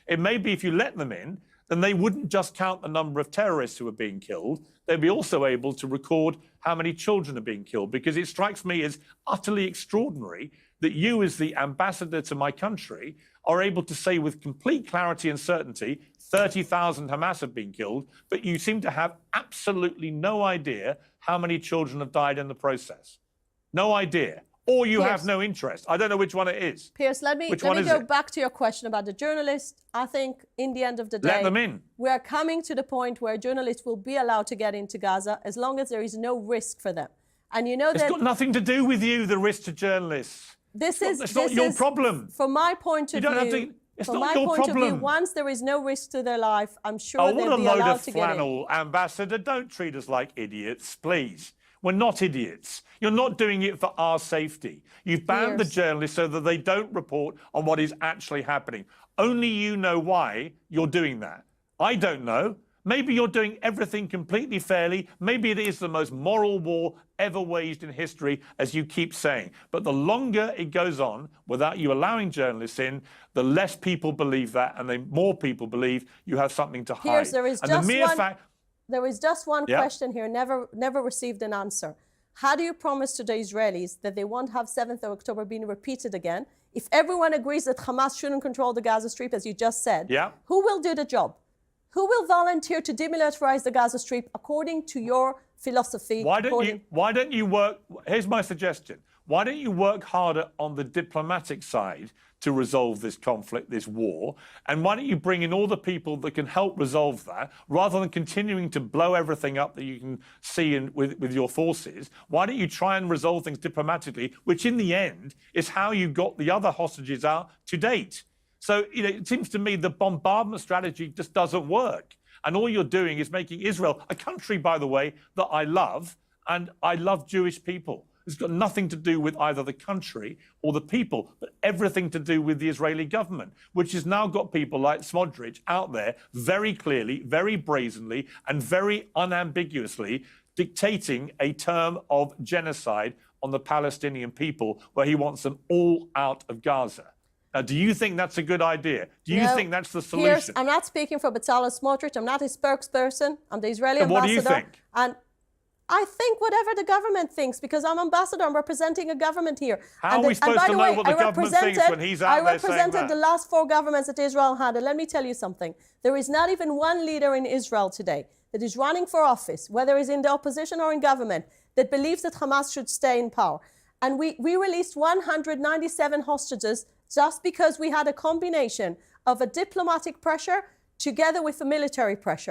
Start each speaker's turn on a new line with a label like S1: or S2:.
S1: It may be if you let them in, then they wouldn't just count the number of terrorists who are being killed. They'd be also able to record how many children are being killed, because it strikes me as utterly extraordinary that you, as the ambassador to my country, are able to say with complete clarity and certainty 30,000 Hamas have been killed, but you seem to have absolutely no idea how many children have died in the process. No idea. Or you have no interest. I don't know which one it is.
S2: Piers, let me go back to your question about the journalists. I think in the end of the day,
S1: let them in.
S2: We're coming to the point where journalists will be allowed to get into Gaza as long as there is no risk for them. And you know that...
S1: It's got nothing to do with you, the risk to journalists.
S2: It's
S1: not your problem.
S2: From my point of view...
S1: It's not your problem.
S2: Once there is no risk to their life, I'm sure they'll be allowed to get in.
S1: What a load of flannel, Ambassador. Don't treat us like idiots, please. We're not idiots. You're not doing it for our safety. You've banned the journalists so that they don't report on what is actually happening. Only you know why you're doing that. I don't know. Maybe you're doing everything completely fairly. Maybe it is the most moral war ever waged in history, as you keep saying. But the longer it goes on without you allowing journalists in, the less people believe that, and the more people believe you have something to hide.
S2: Piers, there is just one question here, never received an answer. How do you promise to the Israelis that they won't have 7th of October being repeated again? If everyone agrees that Hamas shouldn't control the Gaza Strip, as you just said, who will do the job? Who will volunteer to demilitarize the Gaza Strip according to your philosophy?
S1: Why don't you work? Here's my suggestion. Why don't you work harder on the diplomatic side to resolve this conflict, this war? And why don't you bring in all the people that can help resolve that, rather than continuing to blow everything up that you can see with your forces? Why don't you try and resolve things diplomatically, which in the end is how you got the other hostages out to date? So, it seems to me the bombardment strategy just doesn't work. And all you're doing is making Israel, a country, by the way, that I love, and I love Jewish people. It's got nothing to do with either the country or the people, but everything to do with the Israeli government, which has now got people like Smotrich out there very clearly, very brazenly, and very unambiguously dictating a term of genocide on the Palestinian people, where he wants them all out of Gaza. Now, do you think that's a good idea? Do you think that's the solution?
S2: Piers, I'm not speaking for Bezalel Smotrich. I'm not his spokesperson. I'm the Israeli ambassador.
S1: What do you think?
S2: And I think whatever the government thinks, because I'm ambassador, I'm representing a government here.
S1: How are we supposed to know what the government thinks when he's out there saying that?
S2: I represented the last 4 governments that Israel had. And let me tell you something. There is not even one leader in Israel today that is running for office, whether he's in the opposition or in government, that believes that Hamas should stay in power. And we released 197 hostages just because we had a combination of a diplomatic pressure together with a military pressure.